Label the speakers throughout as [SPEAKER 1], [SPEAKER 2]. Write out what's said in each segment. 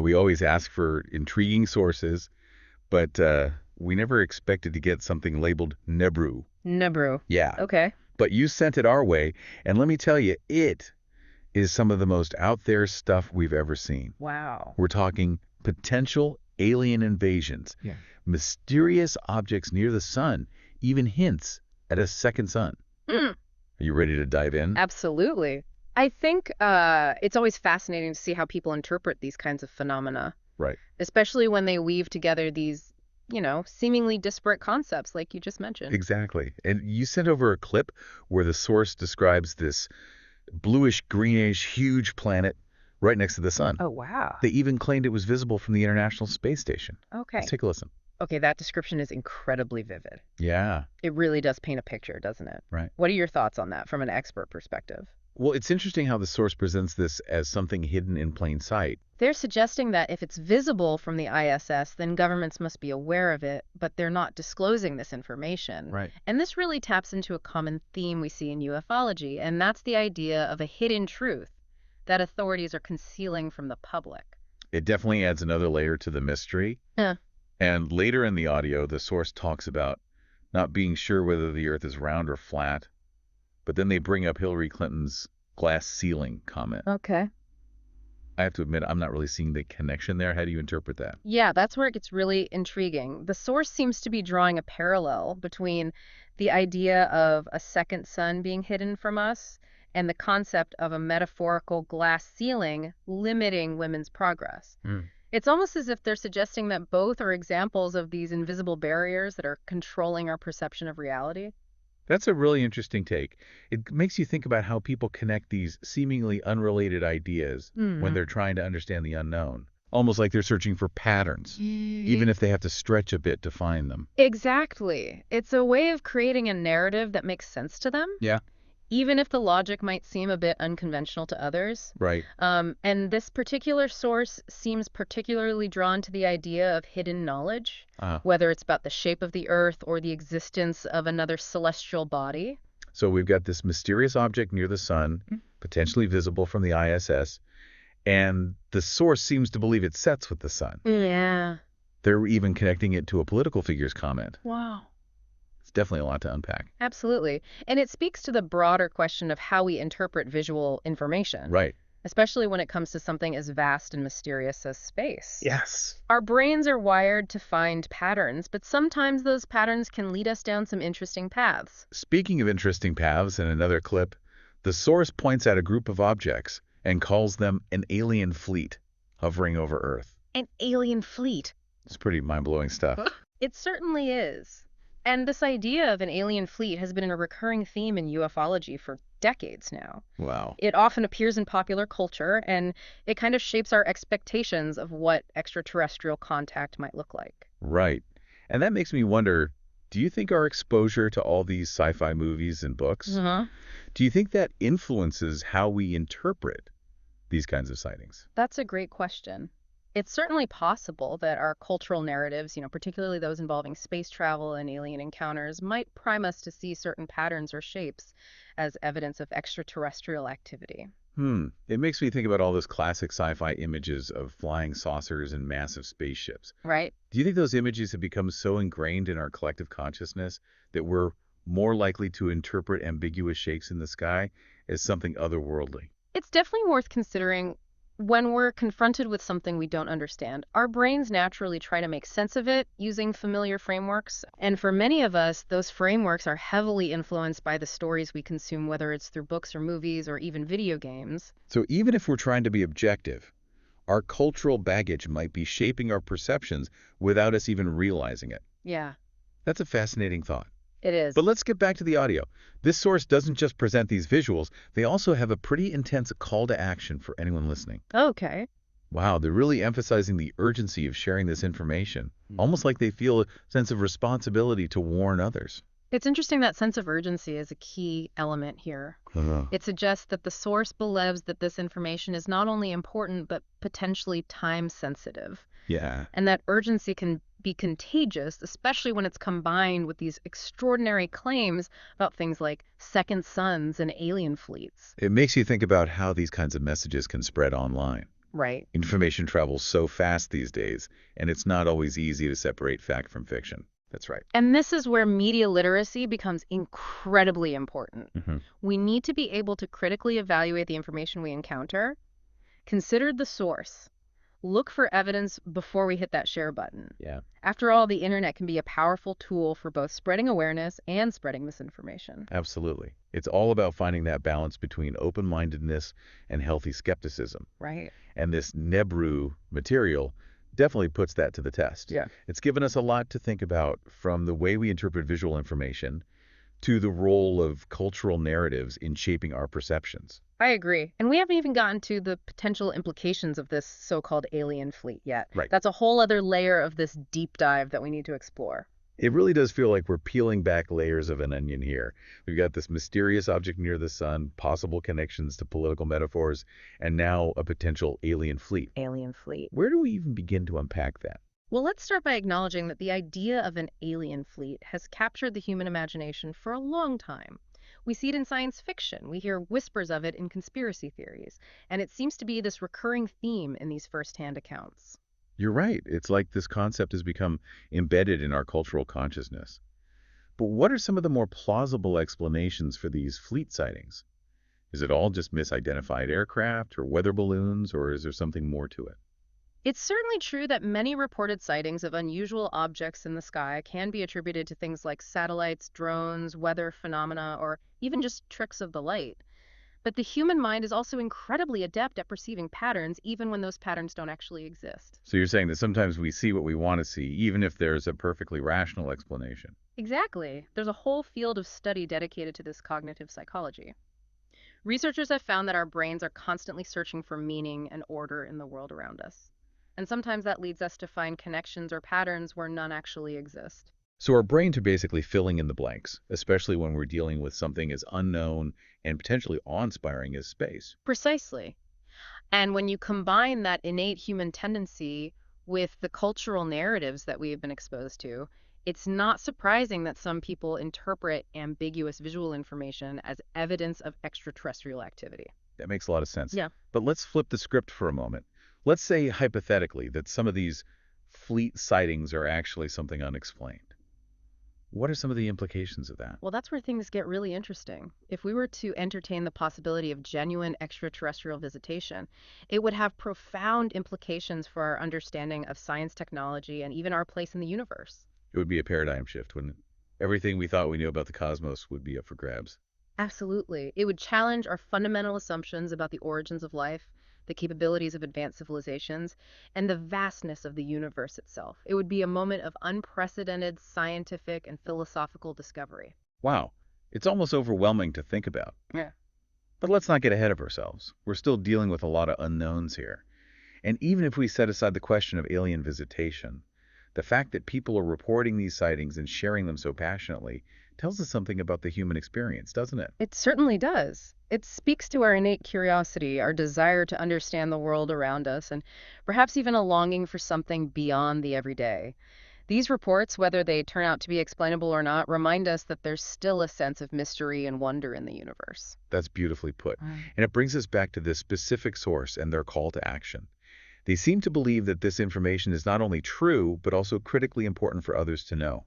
[SPEAKER 1] We always ask for intriguing sources, but we never expected to get something labeled Nebru.
[SPEAKER 2] Nabru.
[SPEAKER 1] Yeah.
[SPEAKER 2] Okay.
[SPEAKER 1] But you sent it our way, and let me tell you, it is some of the most out there stuff we've ever seen.
[SPEAKER 2] Wow.
[SPEAKER 1] We're talking potential alien invasions,
[SPEAKER 3] Yeah.
[SPEAKER 1] mysterious objects near the sun, even hints at a second sun.
[SPEAKER 2] Mm,
[SPEAKER 1] Are you ready to dive in?
[SPEAKER 2] absolutely. I think it's always fascinating to see how people interpret these kinds of phenomena,
[SPEAKER 1] Right.
[SPEAKER 2] especially when they weave together these, seemingly disparate concepts like you just mentioned.
[SPEAKER 1] Exactly. And you sent over a clip where the source describes this bluish, greenish, huge planet right next to the sun.
[SPEAKER 2] Oh, wow.
[SPEAKER 1] They even claimed it was visible from the International Space Station.
[SPEAKER 2] Okay.
[SPEAKER 1] Let's take a listen.
[SPEAKER 2] Okay, that description is incredibly vivid.
[SPEAKER 1] Yeah,
[SPEAKER 2] It really does paint a picture, doesn't it?
[SPEAKER 1] right.
[SPEAKER 2] What are your thoughts on that from an expert perspective?
[SPEAKER 1] Well, it's interesting how the source presents this as something hidden in plain sight.
[SPEAKER 2] They're suggesting that if it's visible from the ISS, then governments must be aware of it, but they're not disclosing this information.
[SPEAKER 1] Right.
[SPEAKER 2] And this really taps into a common theme we see in ufology, and that's the idea of a hidden truth that authorities are concealing from the public.
[SPEAKER 1] It definitely adds another layer to the mystery.
[SPEAKER 2] Yeah.
[SPEAKER 1] And later in the audio, the source talks about not being sure whether the Earth is round or flat, but then they bring up Hillary Clinton's glass ceiling comment.
[SPEAKER 2] Okay.
[SPEAKER 1] I have to admit, I'm not really seeing the connection there. How do you interpret that?
[SPEAKER 2] Yeah, that's where it gets really intriguing. The source seems to be drawing a parallel between the idea of a second sun being hidden from us and the concept of a metaphorical glass ceiling limiting women's progress. It's almost as if they're suggesting that both are examples of these invisible barriers that are controlling our perception of reality.
[SPEAKER 1] That's a really interesting take. It makes you think about how people connect these seemingly unrelated ideas when they're trying to understand the unknown. Almost like they're searching for patterns, even if they have to stretch a bit to find them.
[SPEAKER 2] Exactly. It's a way of creating a narrative that makes sense to them,
[SPEAKER 1] Yeah.
[SPEAKER 2] even if the logic might seem a bit unconventional to others.
[SPEAKER 1] Right.
[SPEAKER 2] And this particular source seems particularly drawn to the idea of hidden knowledge, whether it's about the shape of the Earth or the existence of another celestial body.
[SPEAKER 1] So we've got this mysterious object near the sun, potentially visible from the ISS, and the source seems to believe it sets with the sun.
[SPEAKER 2] Yeah.
[SPEAKER 1] They're even connecting it to a political figure's comment.
[SPEAKER 2] Wow.
[SPEAKER 1] It's definitely a lot to unpack.
[SPEAKER 2] Absolutely. And it speaks to the broader question of how we interpret visual information.
[SPEAKER 1] Right.
[SPEAKER 2] Especially when it comes to something as vast and mysterious as space.
[SPEAKER 1] Yes.
[SPEAKER 2] Our brains are wired to find patterns, but sometimes those patterns can lead us down some interesting paths.
[SPEAKER 1] Speaking of interesting paths, in another clip, the source points at a group of objects and calls them an alien fleet hovering over Earth.
[SPEAKER 2] An alien fleet.
[SPEAKER 1] It's pretty mind-blowing stuff.
[SPEAKER 2] It certainly is. And this idea of an alien fleet has been a recurring theme in ufology for decades now.
[SPEAKER 1] Wow.
[SPEAKER 2] It often appears in popular culture, and it kind of shapes our expectations of what extraterrestrial contact might look like.
[SPEAKER 1] Right. And that makes me wonder, do you think our exposure to all these sci-fi movies and books, do you think that influences how we interpret these kinds of sightings?
[SPEAKER 2] That's a great question. It's certainly possible that our cultural narratives, particularly those involving space travel and alien encounters, might prime us to see certain patterns or shapes as evidence of extraterrestrial activity.
[SPEAKER 1] It makes me think about all those classic sci-fi images of flying saucers and massive spaceships.
[SPEAKER 2] Right?
[SPEAKER 1] Do you think those images have become so ingrained in our collective consciousness that we're more likely to interpret ambiguous shapes in the sky as something otherworldly?
[SPEAKER 2] It's definitely worth considering. When we're confronted with something we don't understand, our brains naturally try to make sense of it using familiar frameworks. And for many of us, those frameworks are heavily influenced by the stories we consume, whether it's through books or movies or even video games.
[SPEAKER 1] So even if we're trying to be objective, our cultural baggage might be shaping our perceptions without us even realizing it.
[SPEAKER 2] Yeah,
[SPEAKER 1] That's a fascinating thought.
[SPEAKER 2] it is.
[SPEAKER 1] But let's get back to the audio. This source doesn't just present these visuals, they also have a pretty intense call to action for anyone listening.
[SPEAKER 2] Okay.
[SPEAKER 1] Wow, they're really emphasizing the urgency of sharing this information, almost like they feel a sense of responsibility to warn others.
[SPEAKER 2] It's interesting that sense of urgency is a key element here. It suggests that the source believes that this information is not only important, but potentially time sensitive.
[SPEAKER 1] Yeah.
[SPEAKER 2] And that urgency can be contagious, especially when it's combined with these extraordinary claims about things like second suns and alien fleets.
[SPEAKER 1] It makes you think about how these kinds of messages can spread online.
[SPEAKER 2] Right.
[SPEAKER 1] Information travels so fast these days, and it's not always easy to separate fact from fiction. That's right.
[SPEAKER 2] And this is where media literacy becomes incredibly important.
[SPEAKER 1] Hmm.
[SPEAKER 2] We need to be able to critically evaluate the information we encounter, consider the source, look for evidence before we hit that share button.
[SPEAKER 1] Yeah.
[SPEAKER 2] After all, the internet can be a powerful tool for both spreading awareness and spreading misinformation.
[SPEAKER 1] Absolutely. It's all about finding that balance between open-mindedness and healthy skepticism.
[SPEAKER 2] Right.
[SPEAKER 1] And this Nebru material definitely puts that to the test.
[SPEAKER 2] Yeah.
[SPEAKER 1] It's given us a lot to think about, from the way we interpret visual information to the role of cultural narratives in shaping our perceptions.
[SPEAKER 2] I agree. And we haven't even gotten to the potential implications of this so-called alien fleet yet.
[SPEAKER 1] Right.
[SPEAKER 2] That's a whole other layer of this deep dive that we need to explore.
[SPEAKER 1] It really does feel like we're peeling back layers of an onion here. We've got this mysterious object near the sun, possible connections to political metaphors, and now a potential alien fleet.
[SPEAKER 2] Alien fleet.
[SPEAKER 1] Where do we even begin to unpack that?
[SPEAKER 2] Well, let's start by acknowledging that the idea of an alien fleet has captured the human imagination for a long time. We see it in science fiction, we hear whispers of it in conspiracy theories, and it seems to be this recurring theme in these first-hand accounts.
[SPEAKER 1] You're right. It's like this concept has become embedded in our cultural consciousness. But what are some of the more plausible explanations for these fleet sightings? Is it all just misidentified aircraft or weather balloons, or is there something more to it?
[SPEAKER 2] It's certainly true that many reported sightings of unusual objects in the sky can be attributed to things like satellites, drones, weather phenomena, or even just tricks of the light. But the human mind is also incredibly adept at perceiving patterns, even when those patterns don't actually exist.
[SPEAKER 1] So you're saying that sometimes we see what we want to see, even if there's a perfectly rational explanation.
[SPEAKER 2] Exactly. There's a whole field of study dedicated to this cognitive psychology. Researchers have found that our brains are constantly searching for meaning and order in the world around us. And sometimes that leads us to find connections or patterns where none actually exist.
[SPEAKER 1] So our brains are basically filling in the blanks, especially when we're dealing with something as unknown and potentially awe-inspiring as space.
[SPEAKER 2] Precisely. And when you combine that innate human tendency with the cultural narratives that we've been exposed to, it's not surprising that some people interpret ambiguous visual information as evidence of extraterrestrial activity.
[SPEAKER 1] That makes a lot of sense.
[SPEAKER 2] Yeah.
[SPEAKER 1] But let's flip the script for a moment. Let's say, hypothetically, that some of these fleet sightings are actually something unexplained. What are some of the implications of that?
[SPEAKER 2] Well, that's where things get really interesting. If we were to entertain the possibility of genuine extraterrestrial visitation, it would have profound implications for our understanding of science, technology, and even our place in the universe.
[SPEAKER 1] It would be a paradigm shift, wouldn't it? Everything we thought we knew about the cosmos would be up for grabs.
[SPEAKER 2] Absolutely. It would challenge our fundamental assumptions about the origins of life, the capabilities of advanced civilizations, and the vastness of the universe itself. It would be a moment of unprecedented scientific and philosophical discovery.
[SPEAKER 1] Wow, it's almost overwhelming to think about.
[SPEAKER 2] Yeah.
[SPEAKER 1] But let's not get ahead of ourselves. We're still dealing with a lot of unknowns here. And even if we set aside the question of alien visitation, the fact that people are reporting these sightings and sharing them so passionately tells us something about the human experience, doesn't it?
[SPEAKER 2] It certainly does. It speaks to our innate curiosity, our desire to understand the world around us, and perhaps even a longing for something beyond the everyday. These reports, whether they turn out to be explainable or not, remind us that there's still a sense of mystery and wonder in the universe.
[SPEAKER 1] That's beautifully put.
[SPEAKER 2] Mm.
[SPEAKER 1] And it brings us back to this specific source and their call to action. They seem to believe that this information is not only true, but also critically important for others to know.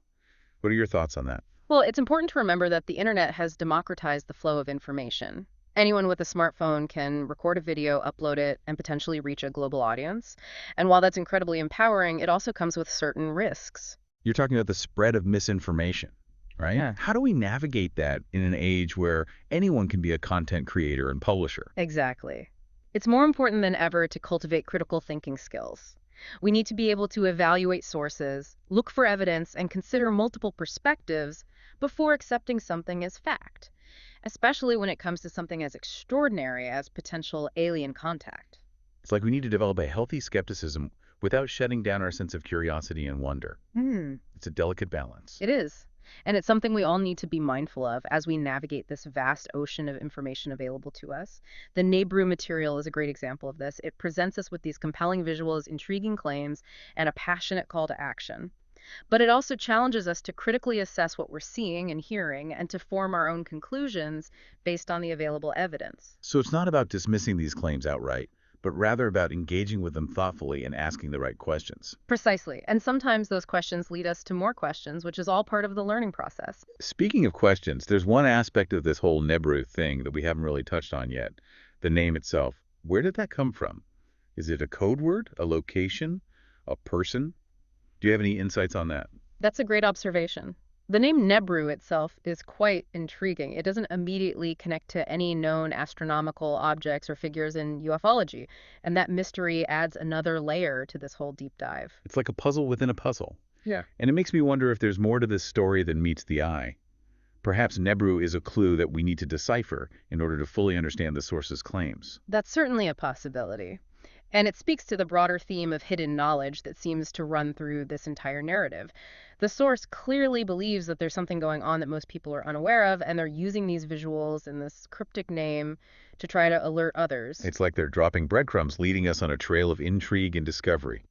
[SPEAKER 1] What are your thoughts on that?
[SPEAKER 2] Well, it's important to remember that the internet has democratized the flow of information. Anyone with a smartphone can record a video, upload it, and potentially reach a global audience. And while that's incredibly empowering, it also comes with certain risks.
[SPEAKER 1] You're talking about the spread of misinformation, right?
[SPEAKER 2] Yeah.
[SPEAKER 1] How do we navigate that in an age where anyone can be a content creator and publisher?
[SPEAKER 2] Exactly. It's more important than ever to cultivate critical thinking skills. We need to be able to evaluate sources, look for evidence, and consider multiple perspectives before accepting something as fact, especially when it comes to something as extraordinary as potential alien contact.
[SPEAKER 1] It's like we need to develop a healthy skepticism without shutting down our sense of curiosity and wonder. It's a delicate balance.
[SPEAKER 2] It is. And it's something we all need to be mindful of as we navigate this vast ocean of information available to us. The Nebru material is a great example of this. It presents us with these compelling visuals, intriguing claims, and a passionate call to action. But it also challenges us to critically assess what we're seeing and hearing and to form our own conclusions based on the available evidence.
[SPEAKER 1] So it's not about dismissing these claims outright, but rather about engaging with them thoughtfully and asking the right questions.
[SPEAKER 2] Precisely. And sometimes those questions lead us to more questions, which is all part of the learning process.
[SPEAKER 1] Speaking of questions, there's one aspect of this whole Nebru thing that we haven't really touched on yet. The name itself. Where did that come from? Is it a code word, a location, a person? Do you have any insights on that?
[SPEAKER 2] That's a great observation. The name Nebru itself is quite intriguing. It doesn't immediately connect to any known astronomical objects or figures in ufology, and that mystery adds another layer to this whole deep dive.
[SPEAKER 1] It's like a puzzle within a puzzle.
[SPEAKER 2] Yeah.
[SPEAKER 1] And it makes me wonder if there's more to this story than meets the eye. Perhaps Nebru is a clue that we need to decipher in order to fully understand the source's claims.
[SPEAKER 2] That's certainly a possibility. And it speaks to the broader theme of hidden knowledge that seems to run through this entire narrative. The source clearly believes that there's something going on that most people are unaware of, and they're using these visuals and this cryptic name to try to alert others.
[SPEAKER 1] It's like they're dropping breadcrumbs, leading us on a trail of intrigue and discovery.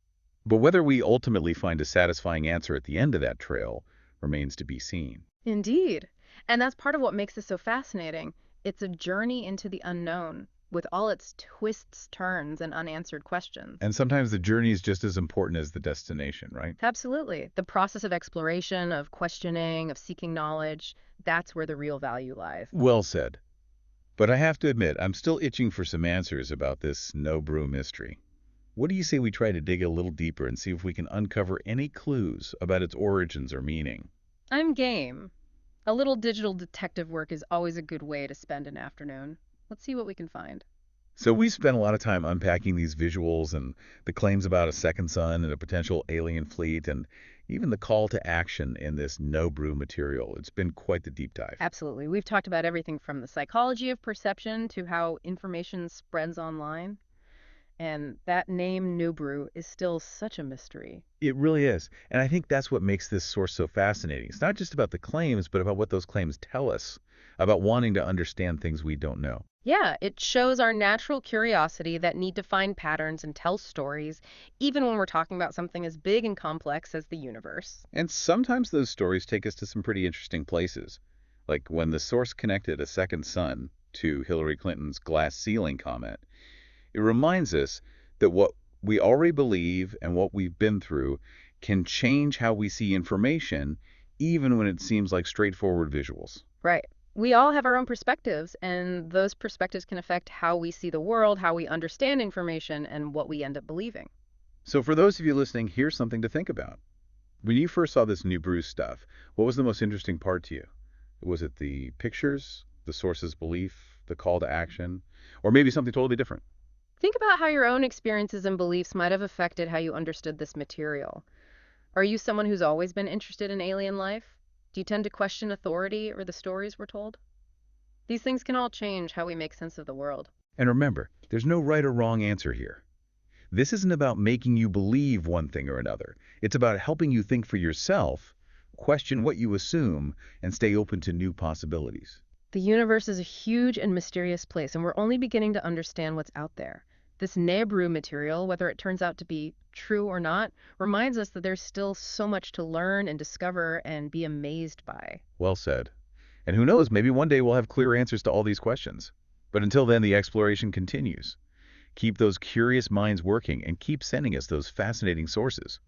[SPEAKER 1] But whether we ultimately find a satisfying answer at the end of that trail remains to be seen.
[SPEAKER 2] Indeed. And that's part of what makes this so fascinating. It's a journey into the unknown, with all its twists, turns, and unanswered questions.
[SPEAKER 1] And sometimes the journey is just as important as the destination, right?
[SPEAKER 2] Absolutely. The process of exploration, of questioning, of seeking knowledge, that's where the real value lies.
[SPEAKER 1] Well said. But I have to admit, I'm still itching for some answers about this Nebru mystery. What do you say we try to dig a little deeper and see if we can uncover any clues about its origins or meaning?
[SPEAKER 2] I'm game. A little digital detective work is always a good way to spend an afternoon. Let's see what we can find.
[SPEAKER 1] So we spent a lot of time unpacking these visuals and the claims about a second sun and a potential alien fleet and even the call to action in this Nebru material. It's been quite the deep dive.
[SPEAKER 2] Absolutely. We've talked about everything from the psychology of perception to how information spreads online. And that name Nebru is still such a mystery.
[SPEAKER 1] It really is. And I think that's what makes this source so fascinating. It's not just about the claims, but about what those claims tell us, about wanting to understand things we don't know.
[SPEAKER 2] Yeah, it shows our natural curiosity that need to find patterns and tell stories, even when we're talking about something as big and complex as the universe.
[SPEAKER 1] And sometimes those stories take us to some pretty interesting places, like when the source connected a second sun to Hillary Clinton's glass ceiling comment. It reminds us that what we already believe and what we've been through can change how we see information, even when it seems like straightforward visuals.
[SPEAKER 2] Right. We all have our own perspectives, and those perspectives can affect how we see the world, how we understand information, and what we end up believing.
[SPEAKER 1] So for those of you listening, here's something to think about. When you first saw this Nebru stuff, what was the most interesting part to you? Was it the pictures, the source's belief, the call to action, or maybe something totally different?
[SPEAKER 2] Think about how your own experiences and beliefs might have affected how you understood this material. Are you someone who's always been interested in alien life? Do you tend to question authority or the stories we're told? These things can all change how we make sense of the world.
[SPEAKER 1] And remember, there's no right or wrong answer here. This isn't about making you believe one thing or another. It's about helping you think for yourself, question what you assume, and stay open to new possibilities.
[SPEAKER 2] The universe is a huge and mysterious place, and we're only beginning to understand what's out there. This Nebru material, whether it turns out to be true or not, reminds us that there's still so much to learn and discover and be amazed by.
[SPEAKER 1] Well said. And who knows, maybe one day we'll have clear answers to all these questions. But until then, the exploration continues. Keep those curious minds working and keep sending us those fascinating sources.